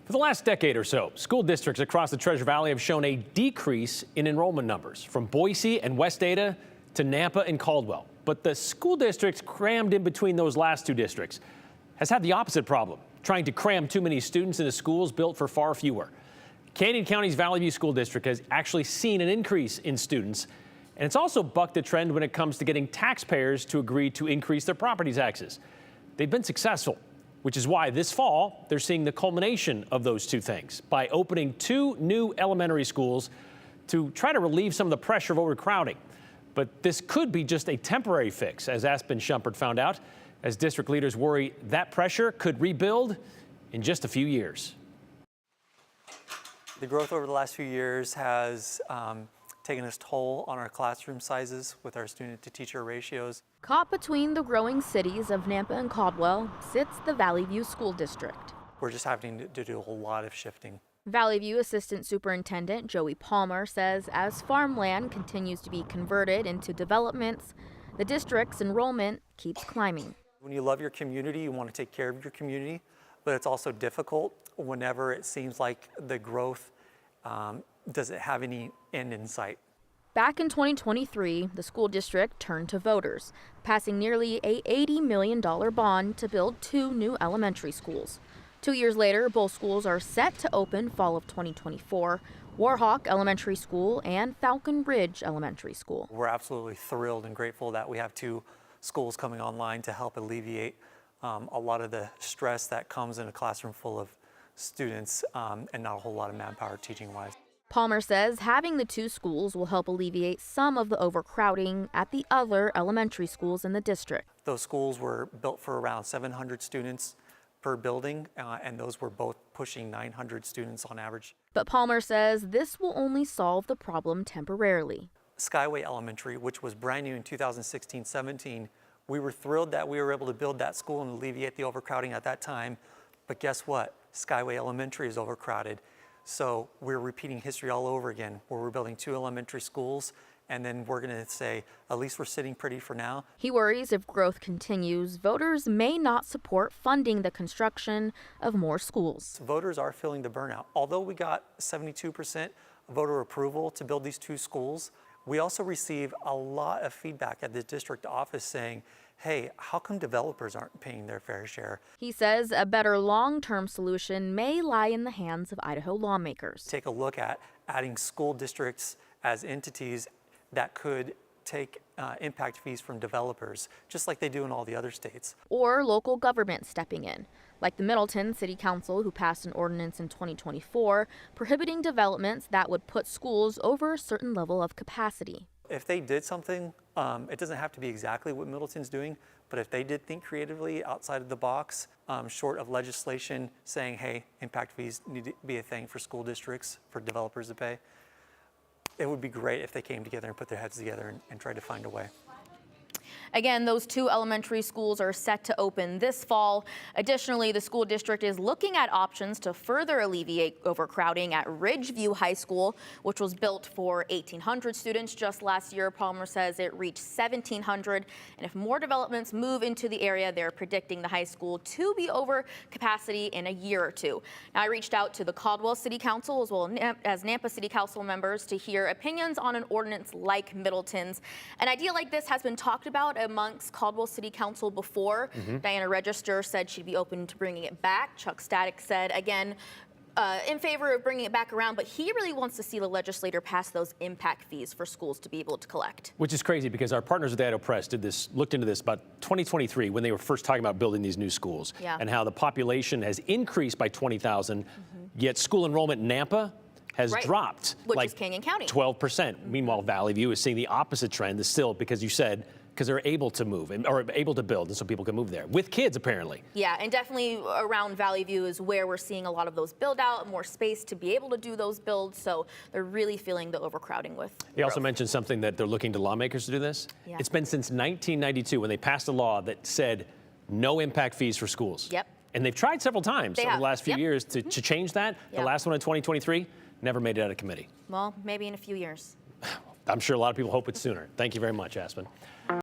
For the last decade or so, school districts across the Treasure Valley have shown a decrease in enrollment numbers, from Boise and West Ada to Nampa and Caldwell. But the school districts crammed in between those last two districts has had the opposite problem, trying to cram too many students into schools built for far fewer. Canyon County's Vallivue School District has actually seen an increase in students, and it's also bucked the trend when it comes to getting taxpayers to agree to increase their property taxes. They've been successful, which is why this fall they're seeing the culmination of those two things by opening two new elementary schools to try to relieve some of the pressure of overcrowding. But this could be just a temporary fix, as Aspen Shumpert found out, as district leaders worry that pressure could rebuild in just a few years. The growth over the last few years has taken its toll on our classroom sizes with our student to teacher ratios. Caught between the growing cities of Nampa and Caldwell sits the Vallivue School District. We're just having to do a whole lot of shifting. Vallivue Assistant Superintendent Joey Palmer says as farmland continues to be converted into developments, the district's enrollment keeps climbing. When you love your community, you want to take care of your community, but it's also difficult whenever it seems like the growth doesn't have any end in sight. Back in 2023, the school district turned to voters, passing nearly a $80 million bond to build two new elementary schools. 2 years later, both schools are set to open fall of 2024, Warhawk Elementary School and Falcon Ridge Elementary School. We're absolutely thrilled and grateful that we have two schools coming online to help alleviate a lot of the stress that comes in a classroom full of students and not a whole lot of manpower teaching-wise. Palmer says having the two schools will help alleviate some of the overcrowding at the other elementary schools in the district. Those schools were built for around 700 students per building, and those were both pushing 900 students on average. But Palmer says this will only solve the problem temporarily. Skyway Elementary, which was brand new in 2016-17, we were thrilled that we were able to build that school and alleviate the overcrowding at that time. But guess what? Skyway Elementary is overcrowded. So we're repeating history all over again, where we're building two elementary schools, and then we're going to say, at least we're sitting pretty for now. He worries if growth continues, voters may not support funding the construction of more schools. Voters are feeling the burnout. Although we got 72% voter approval to build these two schools, we also receive a lot of feedback at the district office saying, hey, how come developers aren't paying their fair share? He says a better long-term solution may lie in the hands of Idaho lawmakers. Take a look at adding school districts as entities that could take impact fees from developers, just like they do in all the other states. Or local government stepping in, like the Middleton City Council, who passed an ordinance in 2024 prohibiting developments that would put schools over a certain level of capacity. If they did something, it doesn't have to be exactly what Middleton's doing, but if they did think creatively outside of the box, short of legislation saying, hey, impact fees need to be a thing for school districts, for developers to pay, it would be great if they came together and put their heads together and tried to find a way. Again, those two elementary schools are set to open this fall. Additionally, the school district is looking at options to further alleviate overcrowding at Ridgeview High School, which was built for 1,800 students just last year. Palmer says it reached 1,700. And if more developments move into the area, they're predicting the high school to be over capacity in a year or two. Now, I reached out to the Caldwell City Council as well as Nampa City Council members to hear opinions on an ordinance like Middleton's. An idea like this has been talked about amongst Caldwell City Council before. Diana Register said she'd be open to bringing it back. Chuck Static said, again, in favor of bringing it back around, but he really wants to see the legislator pass those impact fees for schools to be able to collect. Which is crazy because our partners at the Idaho Press looked into this about 2023 when they were first talking about building these new schools and how the population has increased by 20,000, yet school enrollment in Nampa has dropped, which like is Canyon County. 12%. Meanwhile, Valley View is seeing the opposite trend. Still, because you said, because they're able to move or able to build, and so people can move there with kids, apparently. Yeah, and definitely around Valley View is where we're seeing a lot of those build out, more space to be able to do those builds. So they're really feeling the overcrowding with He also mentioned something that they're looking to lawmakers to do this. Yeah. It's been since 1992 when they passed a law that said no impact fees for schools. Yep. And they've tried several times over the last few years to change that. The last one in 2023 never made it out of committee. Well, maybe in a few years. I'm sure a lot of people hope it's sooner. Thank you very much, Aspen.